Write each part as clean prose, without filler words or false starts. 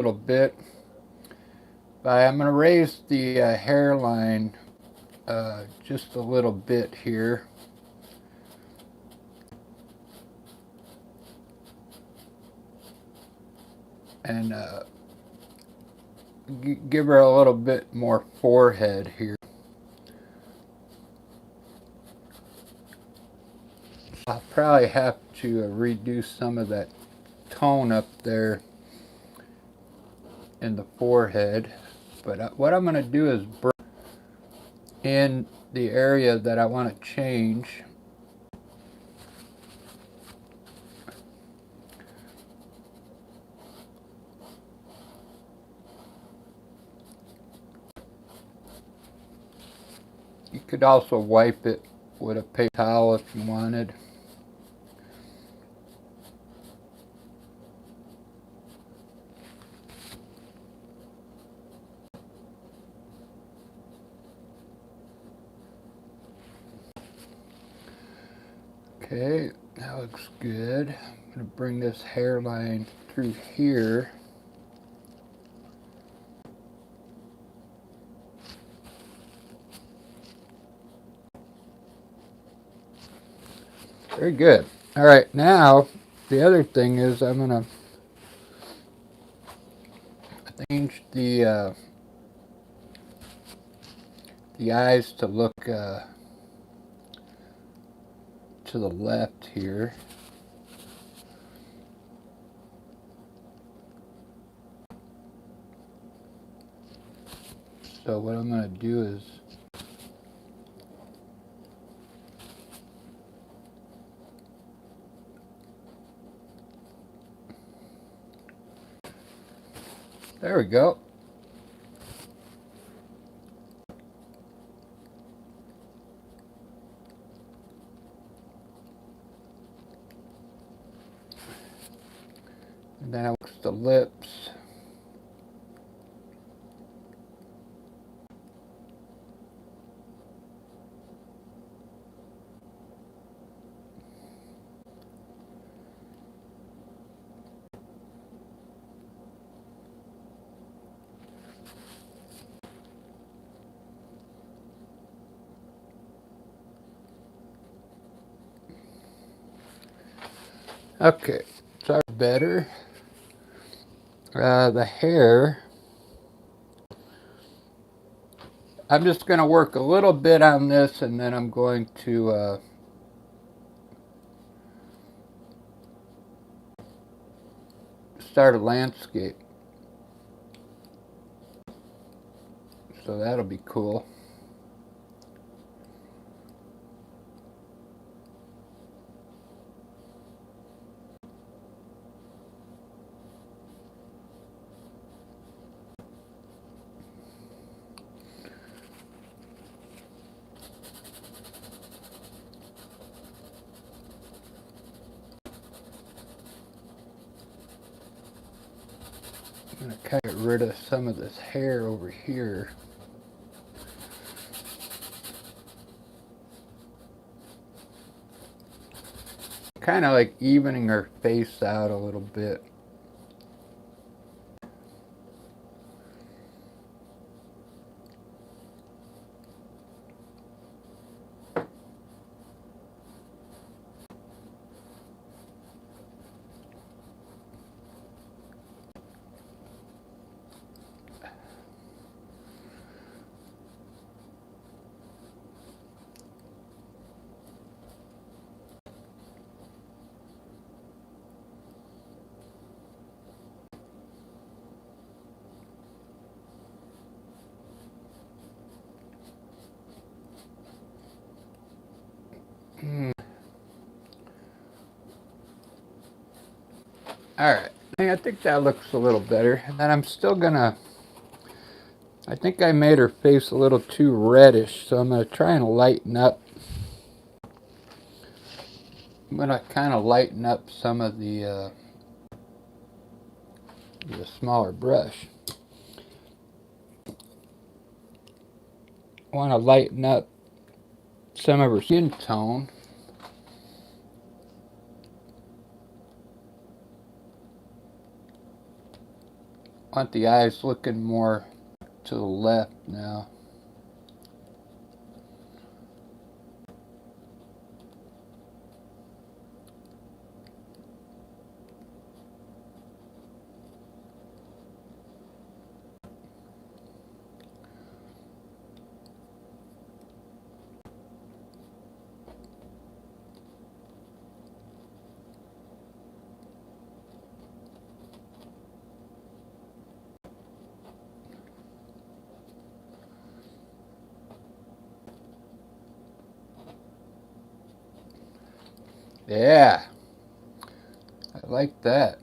little bit. But I'm going to raise the hairline just a little bit here. And give her a little bit more forehead here. I'll probably have to reduce some of that tone up there in the forehead. But what I'm going to do is bring in the area that I want to change. You could also wipe it with a paper towel if you wanted. Okay, that looks good. I'm going to bring this hairline through here. Very good. All right, now the other thing is I'm going to change the eyes to look to the left here. So what I'm going to do is there we go. And then I fix the lips. Okay, sorry, better. The hair, I'm just going to work a little bit on this, and then I'm going to start a landscape. So that'll be cool. I'm going to kind of get rid of some of this hair over here. Kind of like evening her face out a little bit. Alright, I think that looks a little better. And then I'm still gonna, I think I made her face a little too reddish, so I'm gonna try and lighten up. I'm gonna kind of lighten up some of the smaller brush. I want to lighten up some of her skin tone. want the eyes looking more to the left now. Yeah, I like that.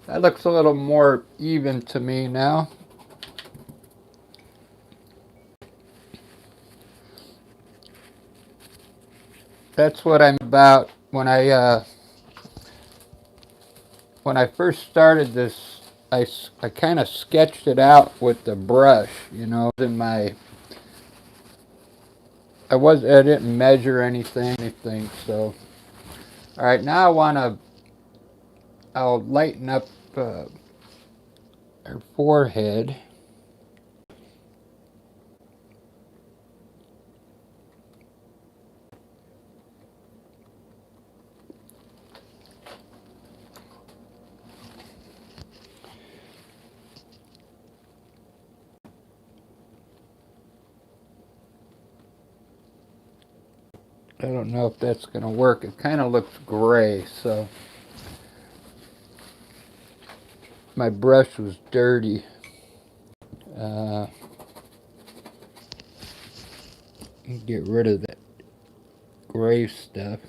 That looks a little more even to me now. That's what I'm about. When I first started this, I kind of sketched it out with the brush, you know, in my I didn't measure anything. So all right, now I'll lighten up her forehead. I don't know if that's going to work. It kind of looks gray, so my brush was dirty. Get rid of that gray stuff.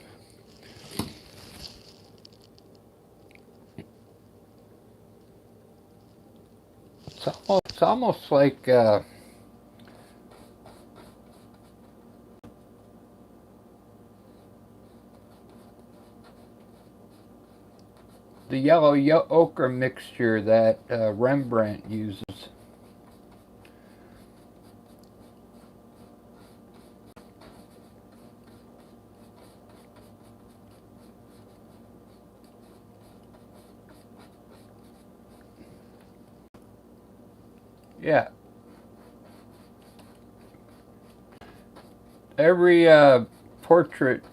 It's almost like the yellow ochre mixture that Rembrandt uses. Yeah. Every portrait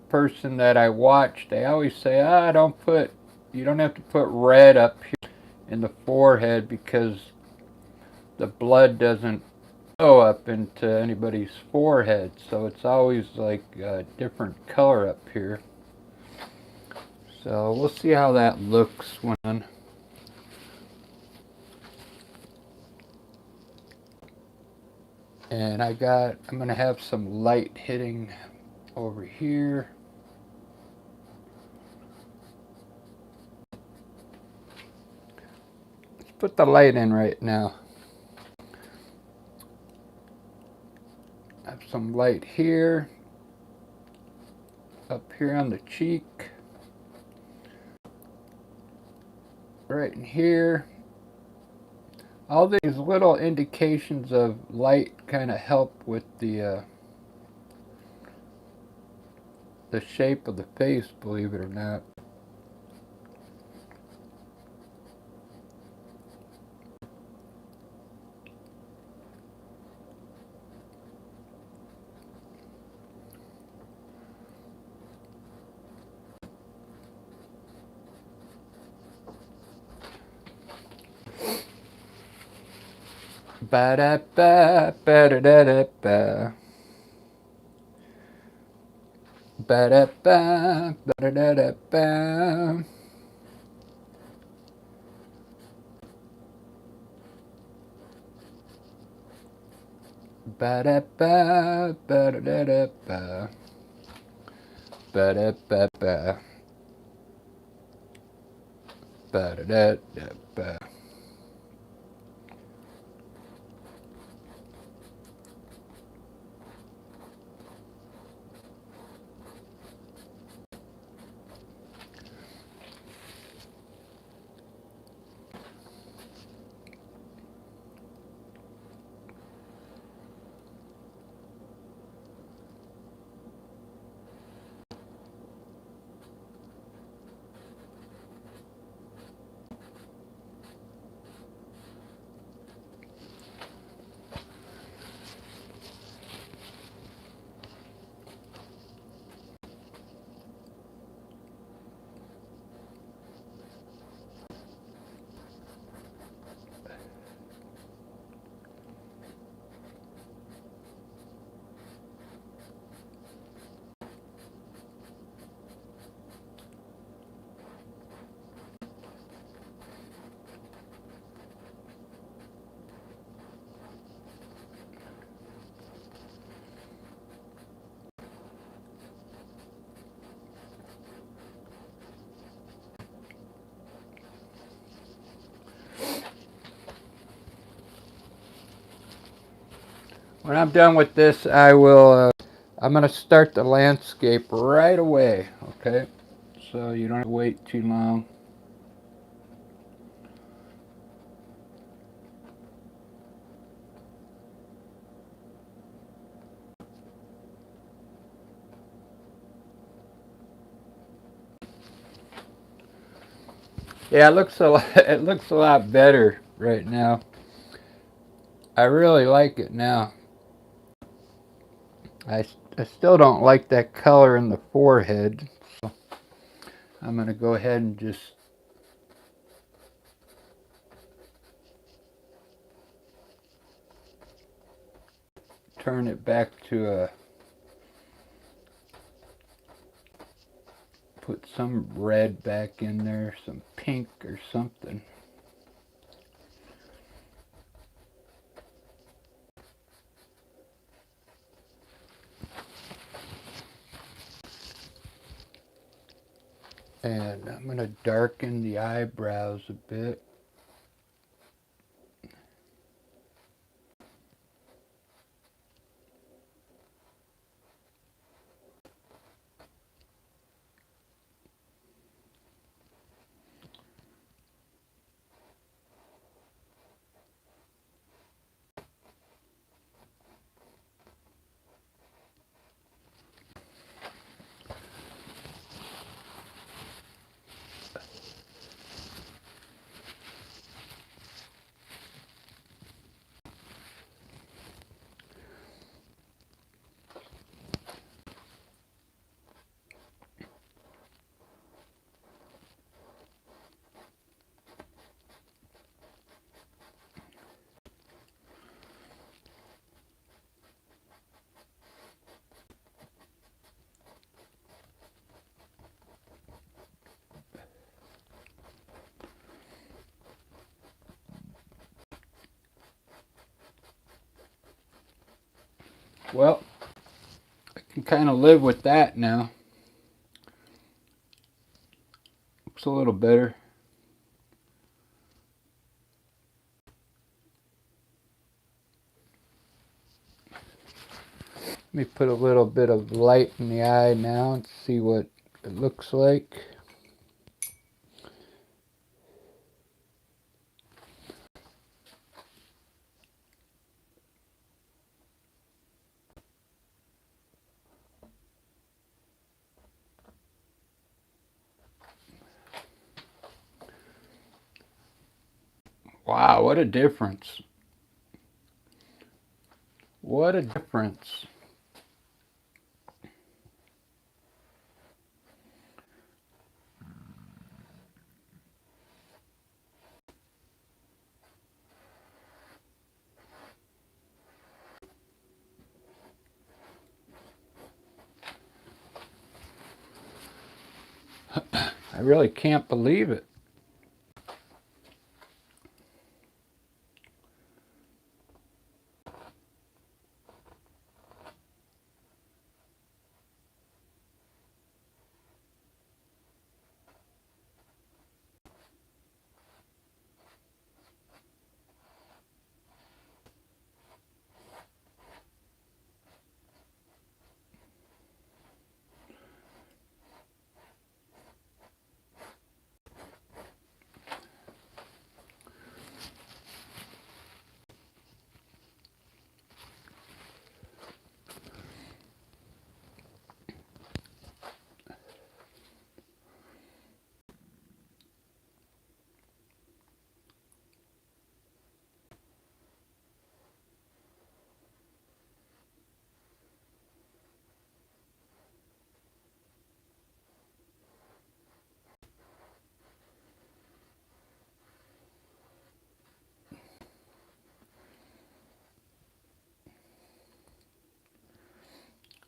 person that I watch, they always say, you don't have to put red up here in the forehead because the blood doesn't go up into anybody's forehead. So it's always like a different color up here. So we'll see how that looks when. And I'm going to have some light hitting over here. Let's put the light in right now. Have some light here, up here on the cheek, right in here. All these little indications of light kind of help with the shape of the face, believe it or not. Ba da ba ba da da da ba. Ba da ba ba da da da ba. Ba da ba ba da da da ba. Ba da ba ba. Ba da da da ba. When I'm done with this, I will, I'm going to start the landscape right away, okay? So you don't have to wait too long. Yeah, it looks a lot, it looks a lot better right now. I really like it now. I still don't like that color in the forehead. So I'm going to go ahead and just turn it back to a, put some red back in there, some pink or something. And I'm going to darken the eyebrows a bit. Well, I can kind of live with that now. Looks a little better. Let me put a little bit of light in the eye now and see what it looks like. Wow, what a difference. What a difference. I really can't believe it.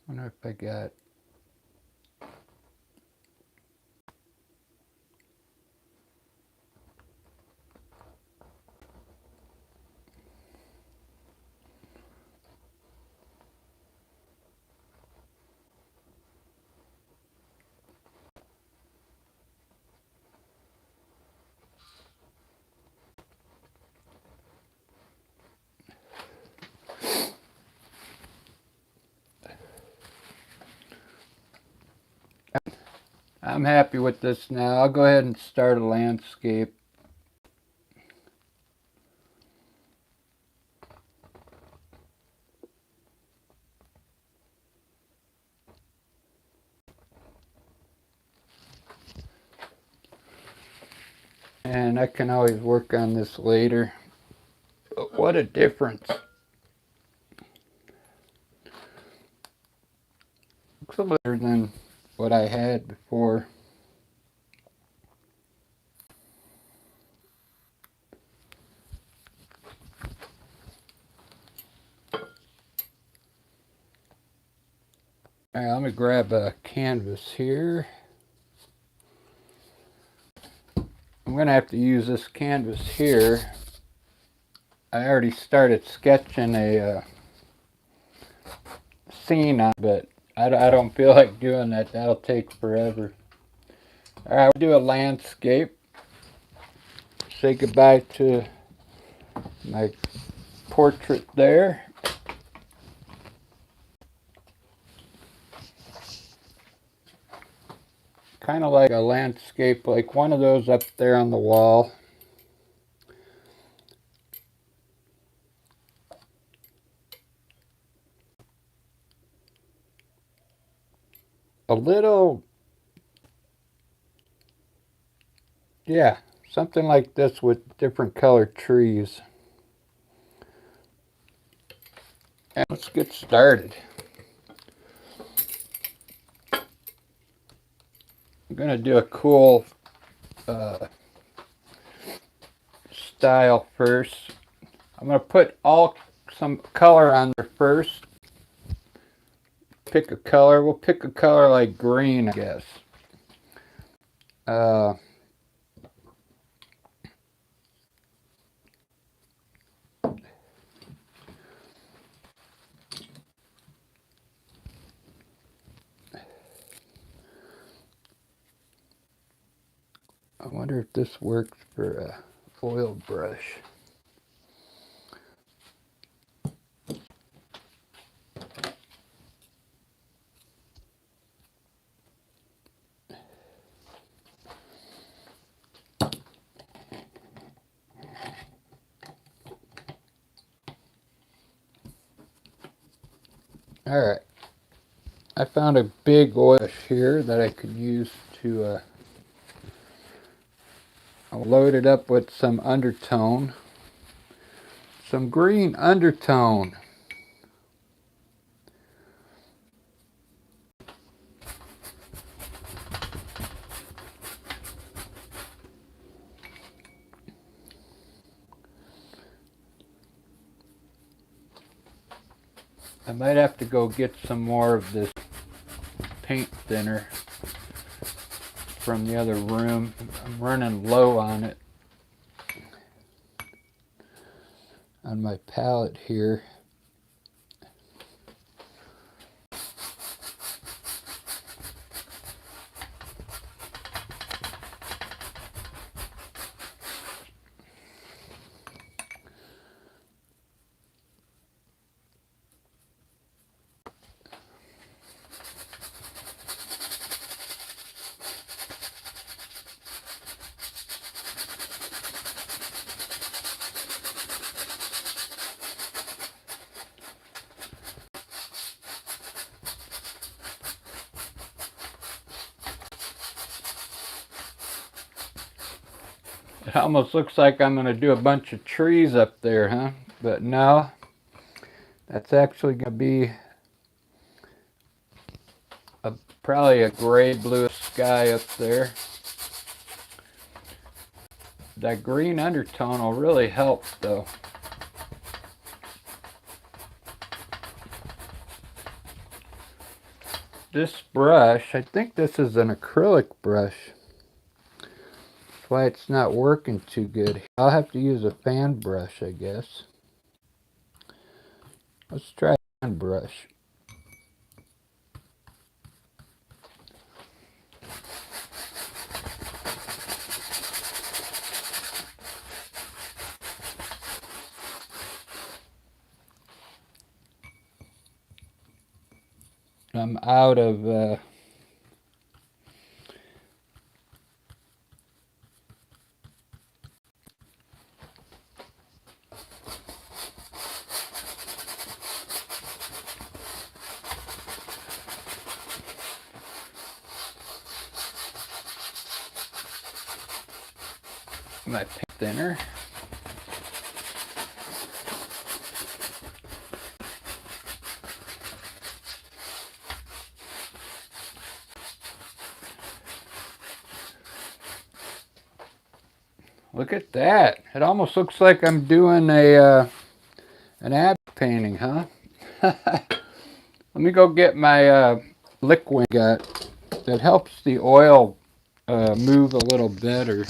I wonder if I got... I'm happy with this now. I'll go ahead and start a landscape. And I can always work on this later. But what a difference. Looks a little better than what I had before. All right, let me grab a canvas here. I'm going to have to use this canvas here. I already started sketching a scene on, but I don't feel like doing that. That'll take forever. All right, we'll do a landscape. Say goodbye to my portrait there. Kind of like a landscape, like one of those up there on the wall. A little, yeah, something like this with different colored trees. And let's get started. I'm going to do a cool style first. I'm going to put some color on there first. Pick a color. We'll pick a color like green, I guess. I wonder if this works for a oil brush. Alright, I found a big oil brush here that I could use to I'll load it up with some undertone, some green undertone. I might have to go get some more of this paint thinner from the other room. I'm running low on it on my palette here. It almost looks like I'm going to do a bunch of trees up there, huh? But no, that's actually going to be probably a gray blue sky up there. That green undertone will really help though. This brush, I think this is an acrylic brush. That's why it's not working too good. I'll have to use a fan brush, I guess. Let's try a fan brush. I'm out of my paint thinner. Look at that. It almost looks like I'm doing an ab painting, huh? Let me go get my liquid gut that helps the oil move a little better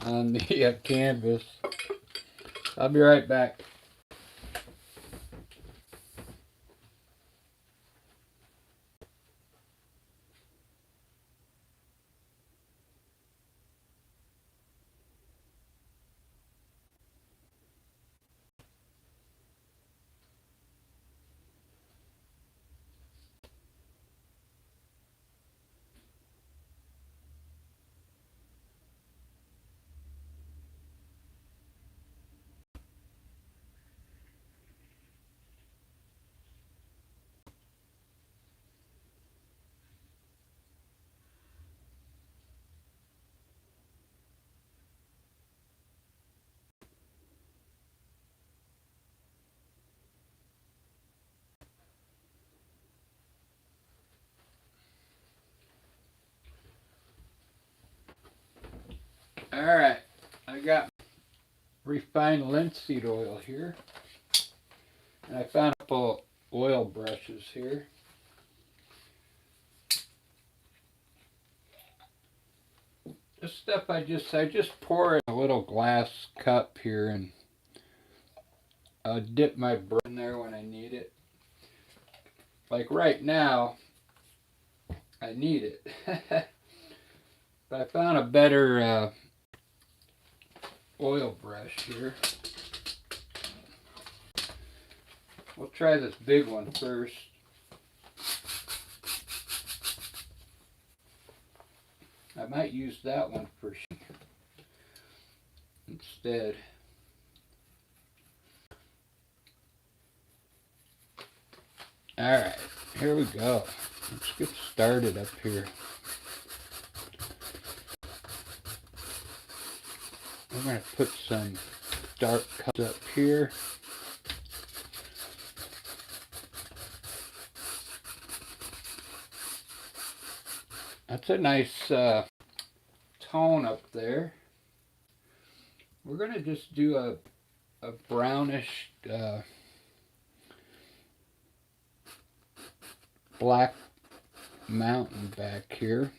on the canvas. I'll be right back. Alright, I got refined linseed oil here. And I found a couple oil brushes here. This stuff I just pour in a little glass cup here, and I'll dip my brush in there when I need it. Like right now, I need it. But I found a better oil brush here. We'll try this big one first. I might use that one for instead. Alright, here we go. Let's get started up here. I'm going to put some dark colors up here. That's a nice tone up there. We're going to just do a brownish black mountain back here.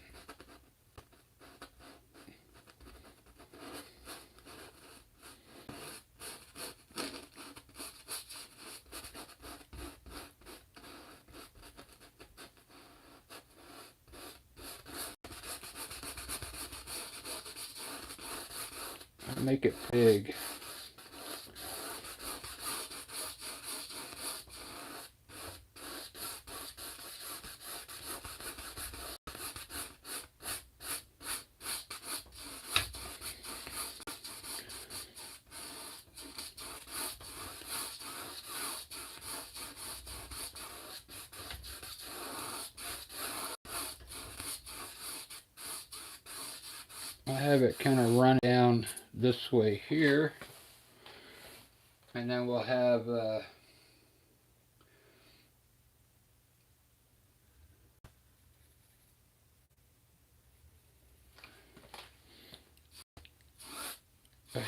Make it big. I'll have it kind of run down this way here, and then we'll have a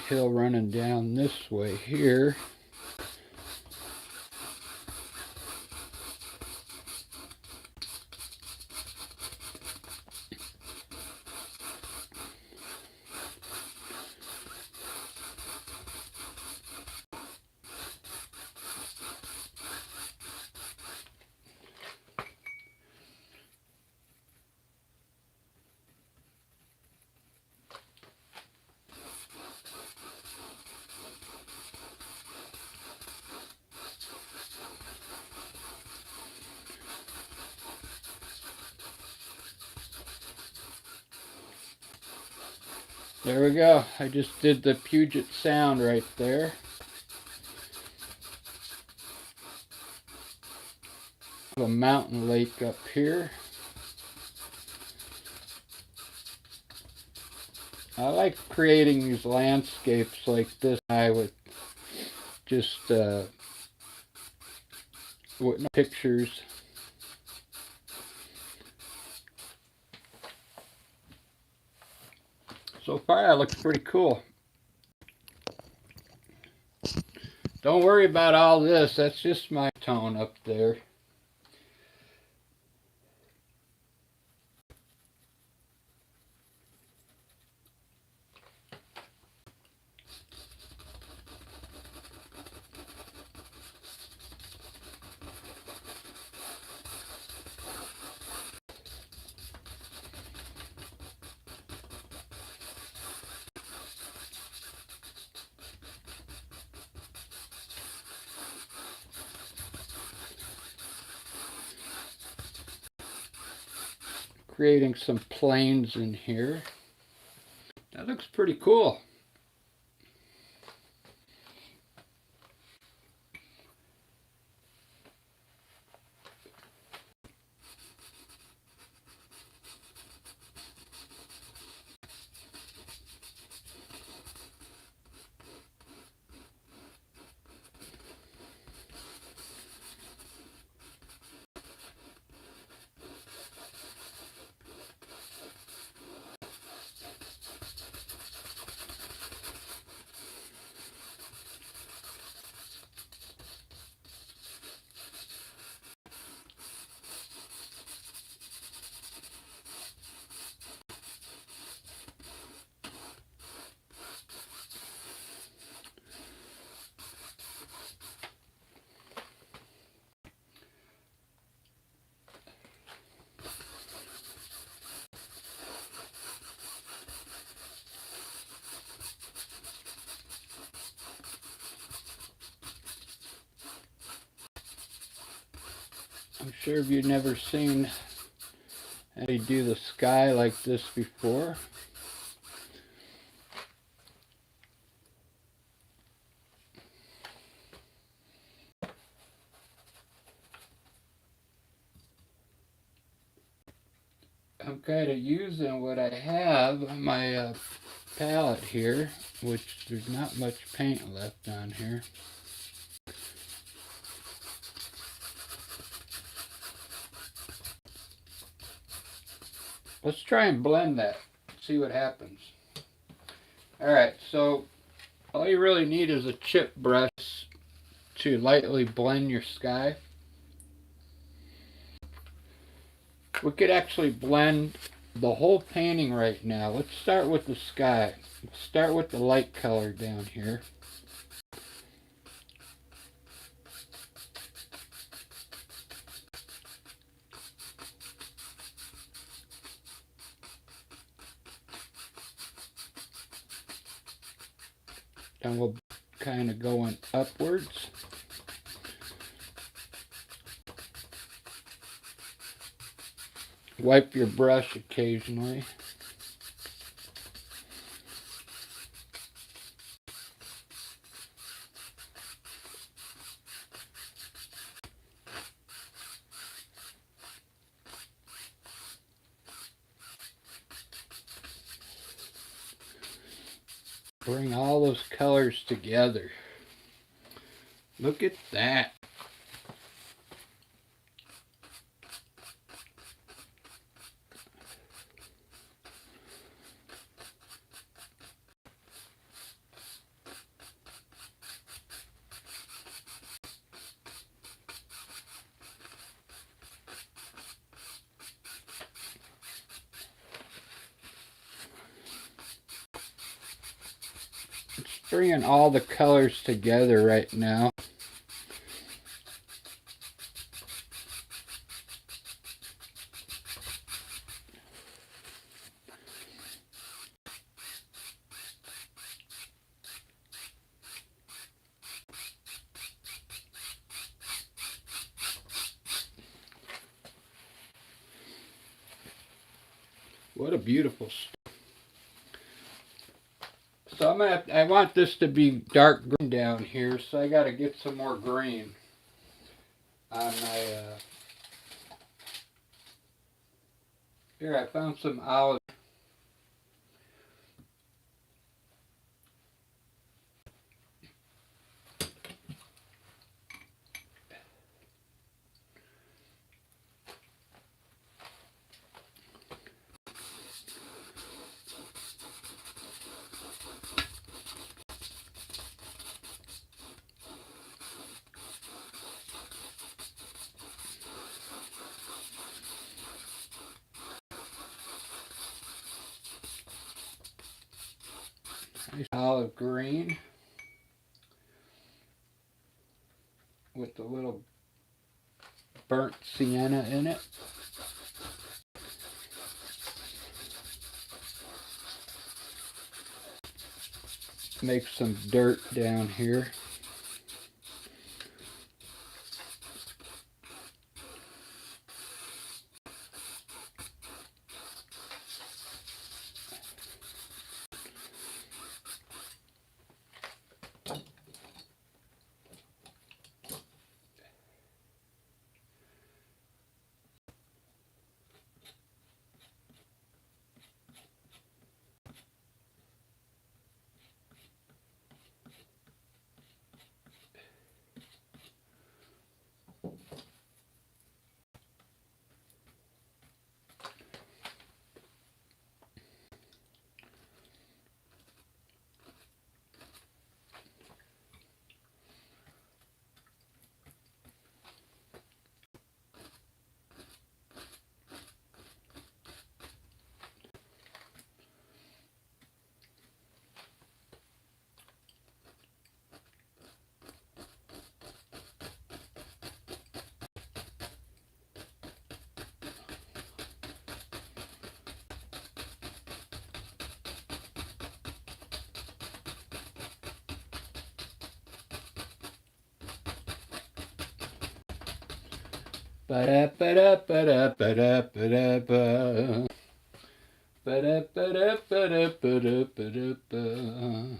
hill running down this way here. There we go. I just did the Puget Sound right there. A mountain lake up here. I like creating these landscapes like this guy with just with no pictures. So far that looks pretty cool. Don't worry about all this, that's just my tone up there. Creating some planes in here. That looks pretty cool. I'm sure if you've never seen anybody do the sky like this before. I'm kind of using what I have on my palette here, which there's not much paint left on here. Let's try and blend that, see what happens. Alright, so all you really need is a chip brush to lightly blend your sky. We could actually blend the whole painting right now. Let's start with the sky. Let's start with the light color down here. And we'll kind of going upwards. Wipe your brush occasionally. Bring all those colors together. Look at that. It's bringing all the colors together right now. What a beautiful story. So I want this to be dark green down here, so I got to get some more green on my, here I found some olive. Nice olive green with a little burnt sienna in it. Make some dirt down here. Ba-da-ba-da-ba-da-ba-da-ba-da-ba. Ba-da-ba-da-ba-da-ba-da-ba-da-ba.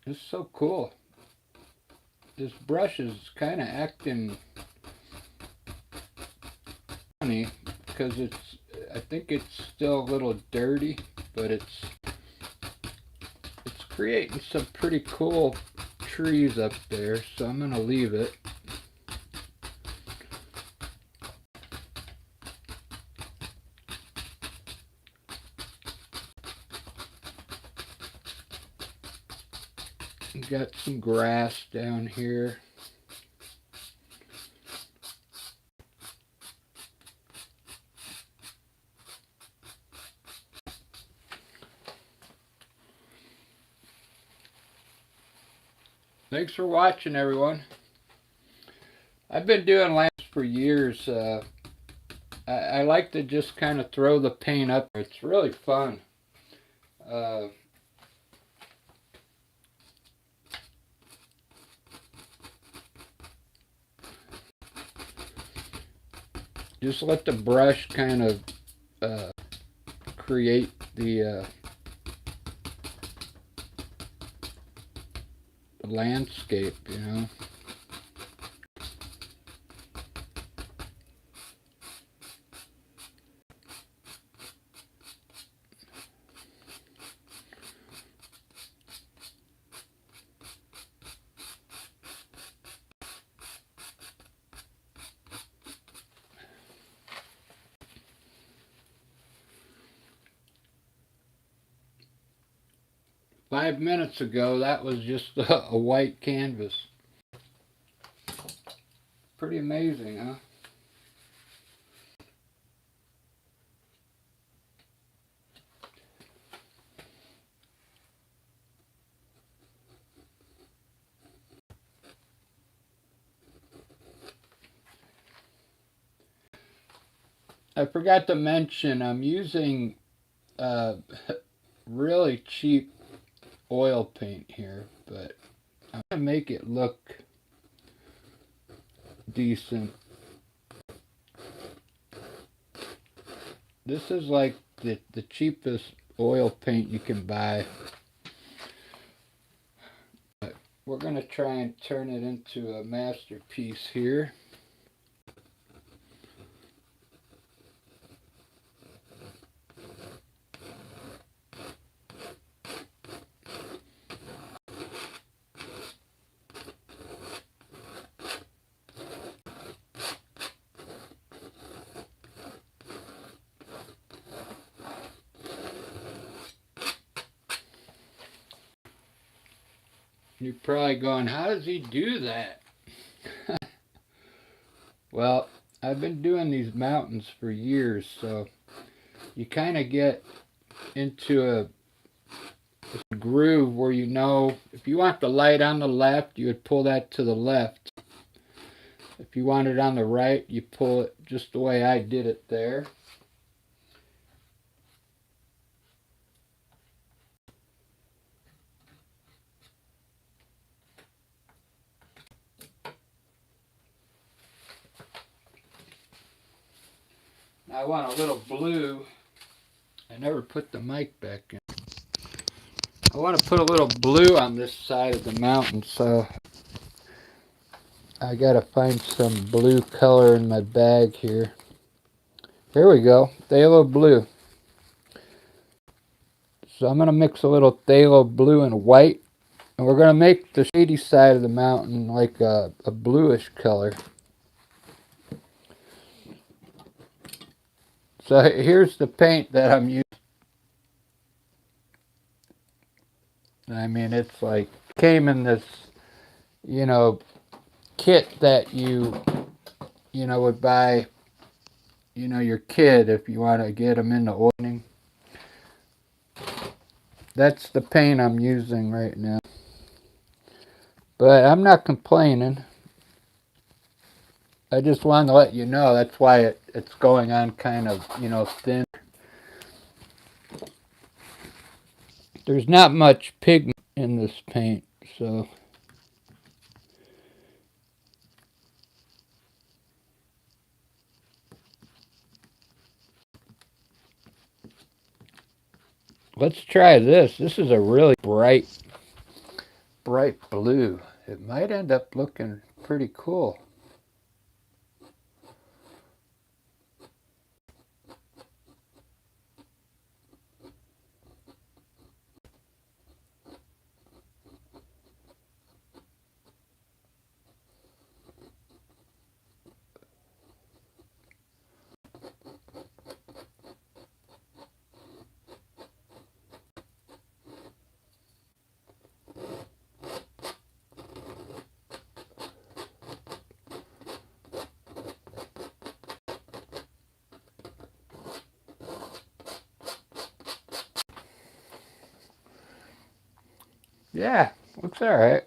It's so cool. This brush is kind of acting funny because I think it's still a little dirty, but it's creating some pretty cool trees up there, so I'm gonna leave it. Got some grass down here. Thanks for watching, everyone. I've been doing lamps for years. I like to just kind of throw the paint up. It's really fun. Just let the brush kind of create the landscape, you know. Five minutes ago, that was just a white canvas. Pretty amazing, huh? I forgot to mention, I'm using really cheap oil paint here, but I'm going to make it look decent. This is like the cheapest oil paint you can buy. But we're going to try and turn it into a masterpiece here. You're probably going, how does he do that? Well, I've been doing these mountains for years, so you kind of get into a groove where you know if you want the light on the left, you would pull that to the left. If you want it on the right, you pull it just the way I did it there. I want a little blue. I never put the mic back in. I want to put a little blue on this side of the mountain, so I gotta find some blue color in my bag here. Here we go, phthalo blue. So I'm gonna mix a little phthalo blue and white, and we're gonna make the shady side of the mountain like a bluish color. So here's the paint that I'm using. I mean, it's like came in this, you know, kit that you would buy, your kid if you want to get them into oiling. That's the paint I'm using right now. But I'm not complaining. I just wanted to let you know that's why it's going on kind of, thin. There's not much pigment in this paint, so let's try this. This is a really bright blue. It might end up looking pretty cool. Yeah, looks all right.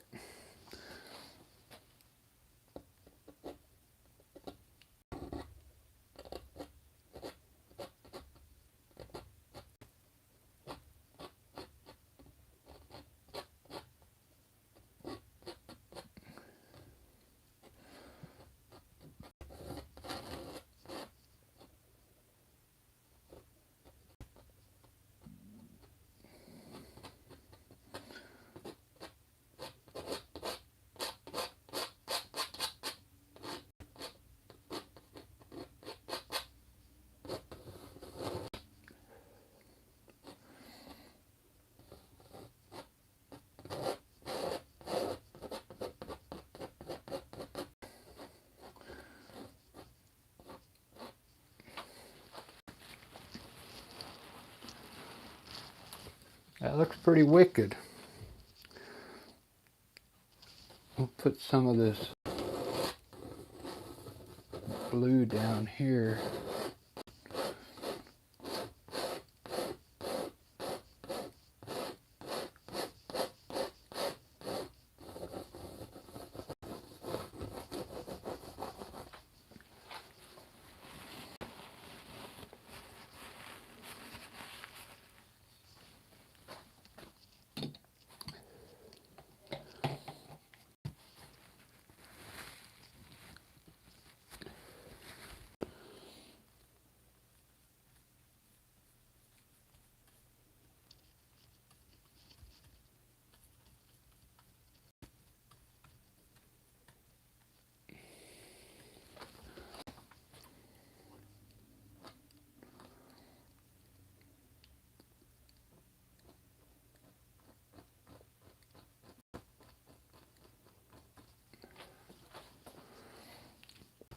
That looks pretty wicked. We'll put some of this blue down here.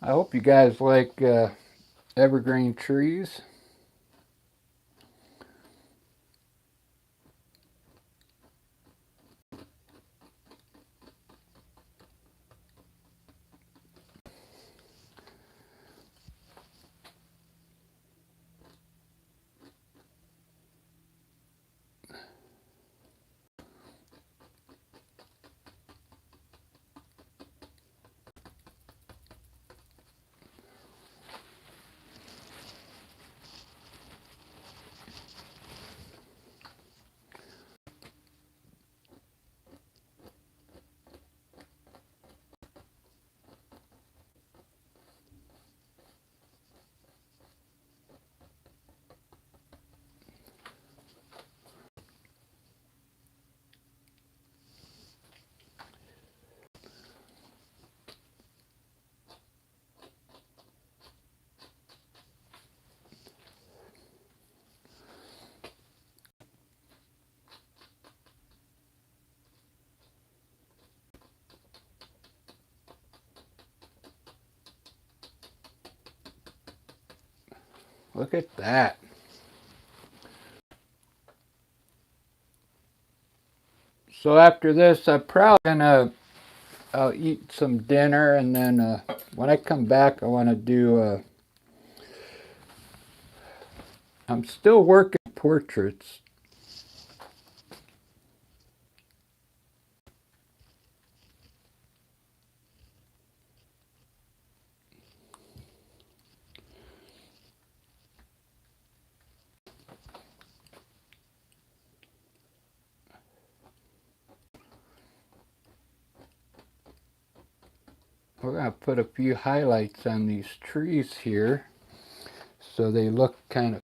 I hope you guys like evergreen trees. Look at that. So after this, I'll eat some dinner, and then when I come back, I want to do, I'm still working portraits. We're going to put a few highlights on these trees here so they look kind of.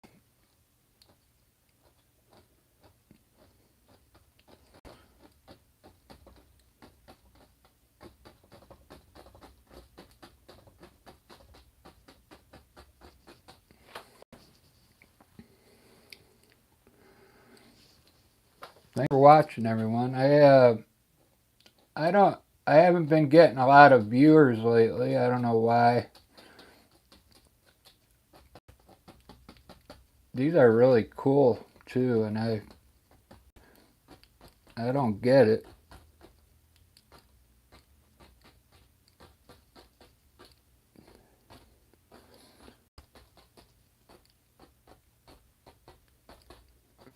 Thanks for watching, everyone. I haven't been getting a lot of viewers lately. I don't know why. These are really cool too, and I don't get it.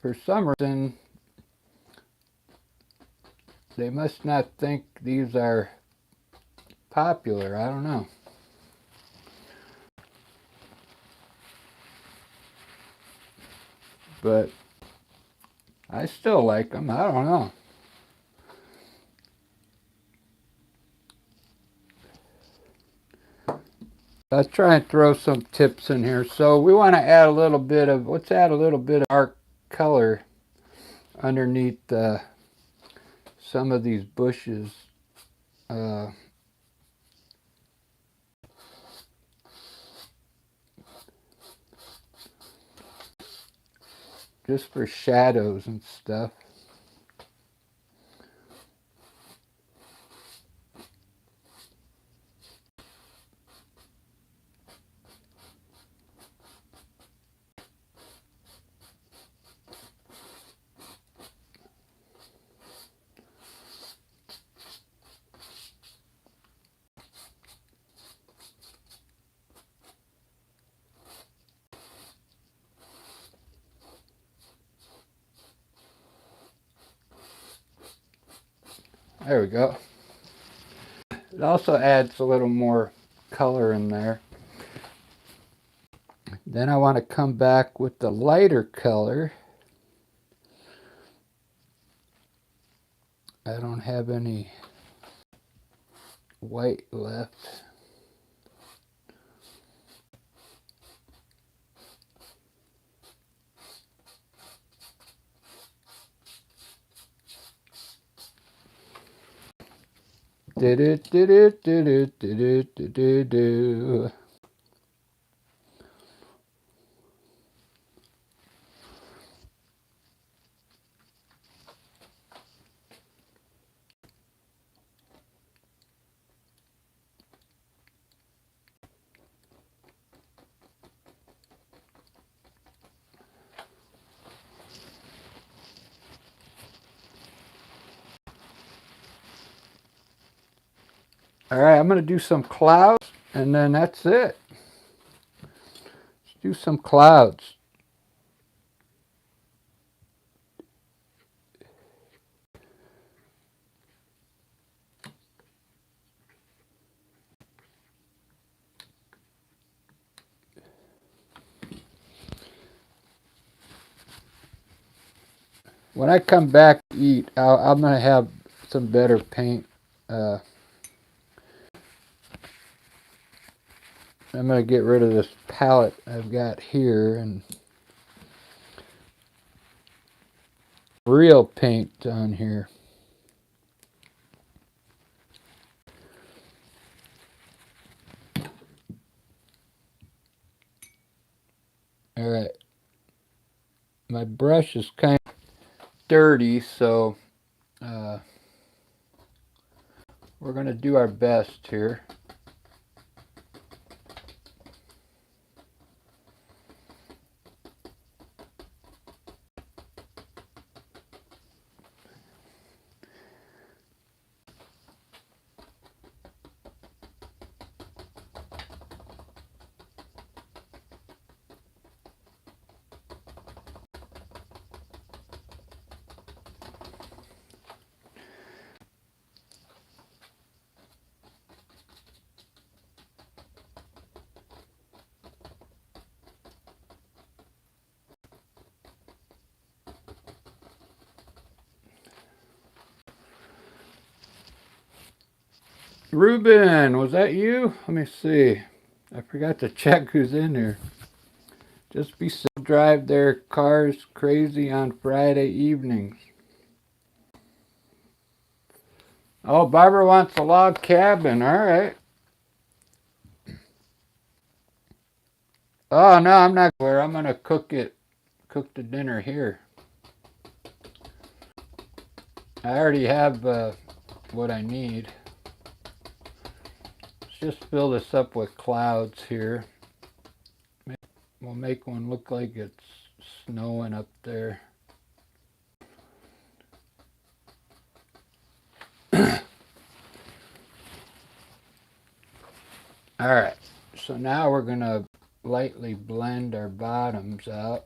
For some reason, they must not think these are popular. I don't know. But I still like them. I don't know. Let's try and throw some tips in here. So we want to add a little bit of, let's add a little bit of dark color underneath some of these bushes. Just for shadows and stuff. There we go. It also adds a little more color in there. Then I want to come back with the lighter color. I don't have any white left. Do do do do do do do do do. All right, I'm going to do some clouds, and then that's it. Let's do some clouds. When I come back to eat, I'm going to have some better paint. I'm going to get rid of this palette I've got here and real paint on here. All right. My brush is kind of dirty, so we're going to do our best here. Ruben, was that you? Let me see. I forgot to check who's in there. Just be safe. Drive their cars crazy on Friday evenings. Oh, Barbara wants a log cabin. All right. Oh no, I'm not where I'm gonna cook the dinner here. I already have what I need. Let's just fill this up with clouds here. We'll make one look like it's snowing up there. Alright, so now we're going to lightly blend our bottoms out.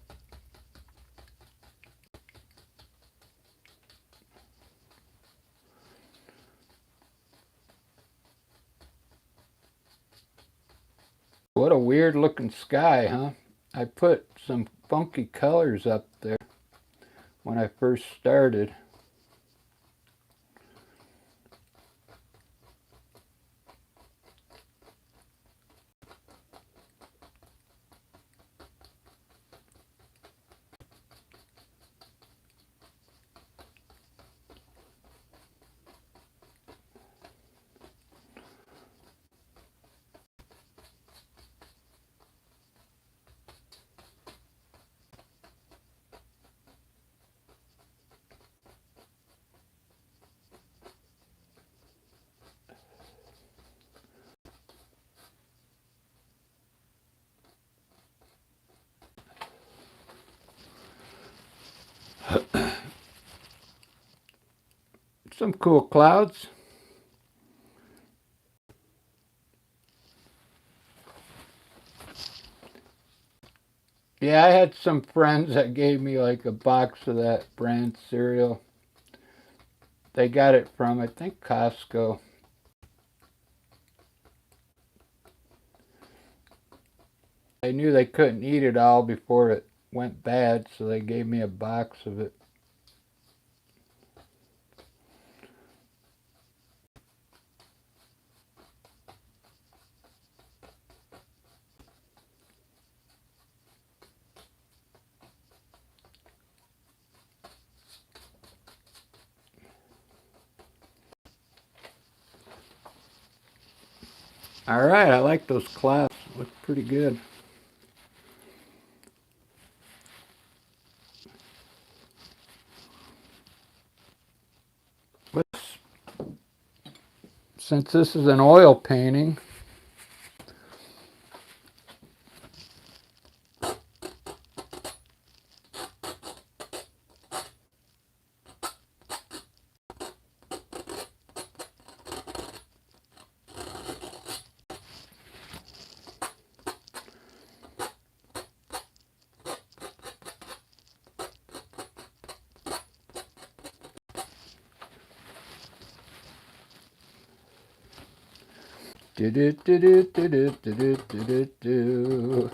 What a weird looking sky, huh? I put some funky colors up there when I first started. Some cool clouds. Yeah, I had some friends that gave me like a box of that brand cereal. They got it from, I think, Costco. They knew they couldn't eat it all before it went bad, so they gave me a box of it. All right, I like those clouds. Look pretty good. Let's, since this is an oil painting, do do do do do do do do do do.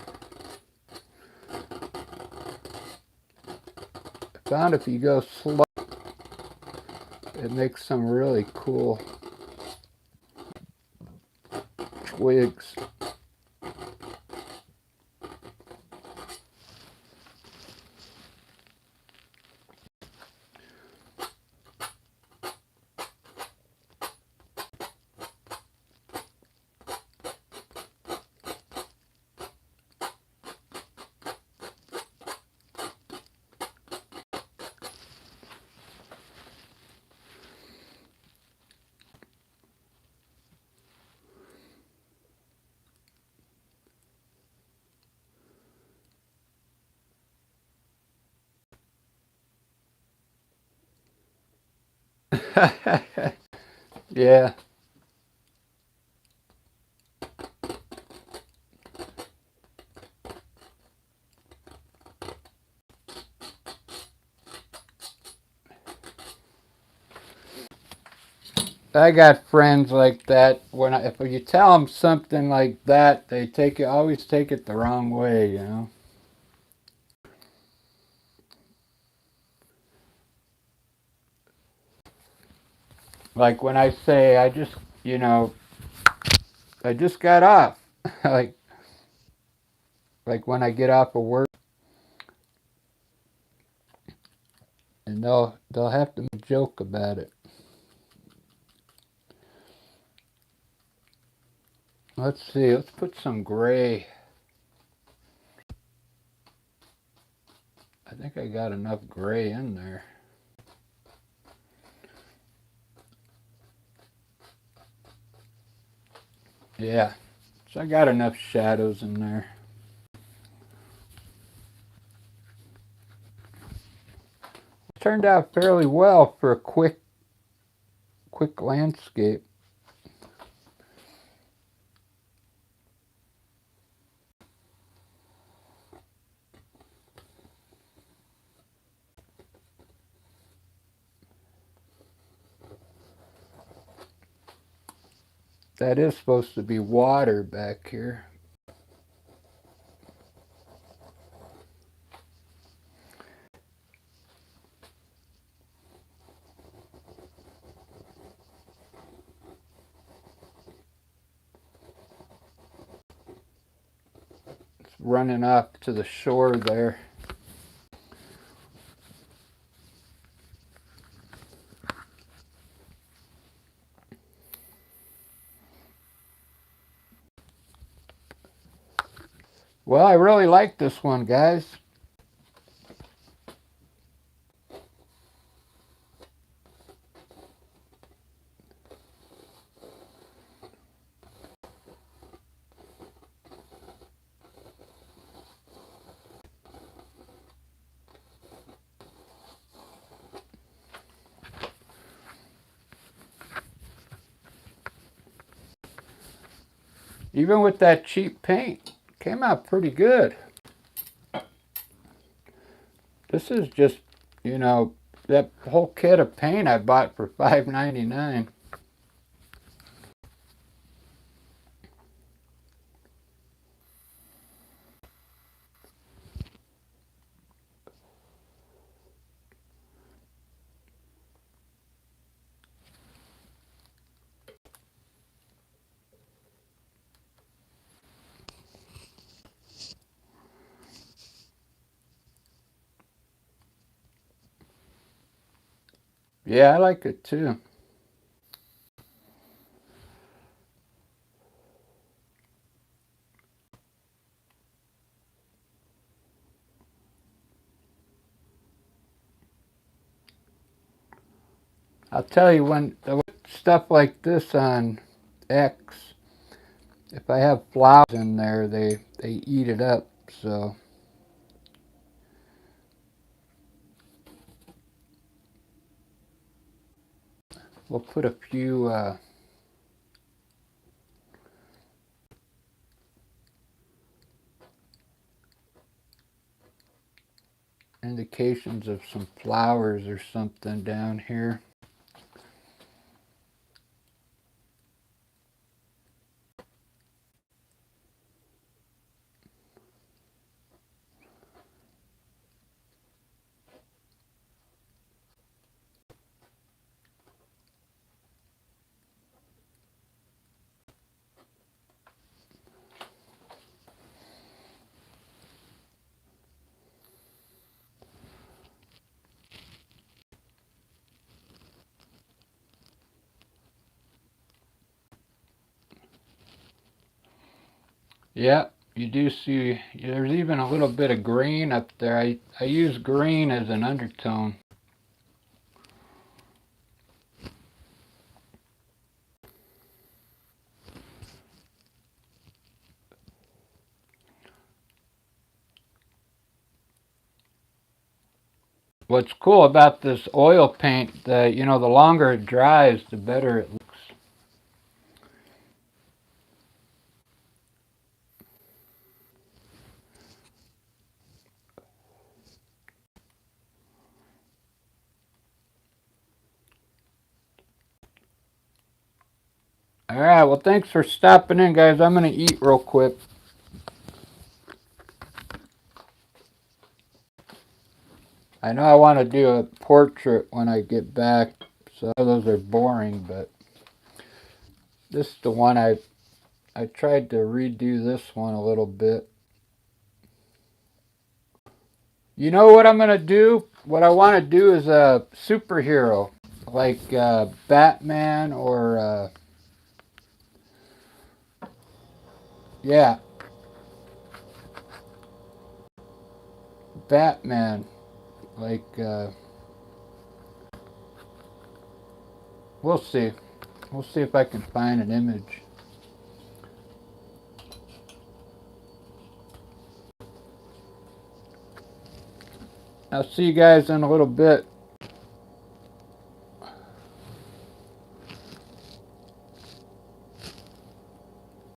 I found if you go slow, it makes some really cool twigs. Yeah. I got friends like that. If you tell them something like that, they always take it the wrong way, you know. Like when I say I just, you know, I just got off. like when I get off of work, and they'll have to make a joke about it. Let's see. Let's put some gray. I think I got enough gray in there. Yeah. So I got enough shadows in there. It turned out fairly well for a quick landscape. That is supposed to be water back here. It's running up to the shore there. Well, I really like this one, guys. Even with that cheap paint, came out pretty good. This is just, you know, that whole kit of paint I bought for $5.99. Yeah, I like it too. I'll tell you, when stuff like this on X, if I have flowers in there, they eat it up. So we'll put a few indications of some flowers or something down here. Yeah, you do see there's even a little bit of green up there. I use green as an undertone. What's cool about this oil paint, the longer it dries, the better it looks. All right, well, thanks for stopping in, guys. I'm going to eat real quick. I know I want to do a portrait when I get back, so those are boring, but this is the one I I tried to redo this one a little bit. You know what I'm going to do? What I want to do is a superhero, like Batman or, yeah, Batman. Like, we'll see. We'll see if I can find an image. I'll see you guys in a little bit.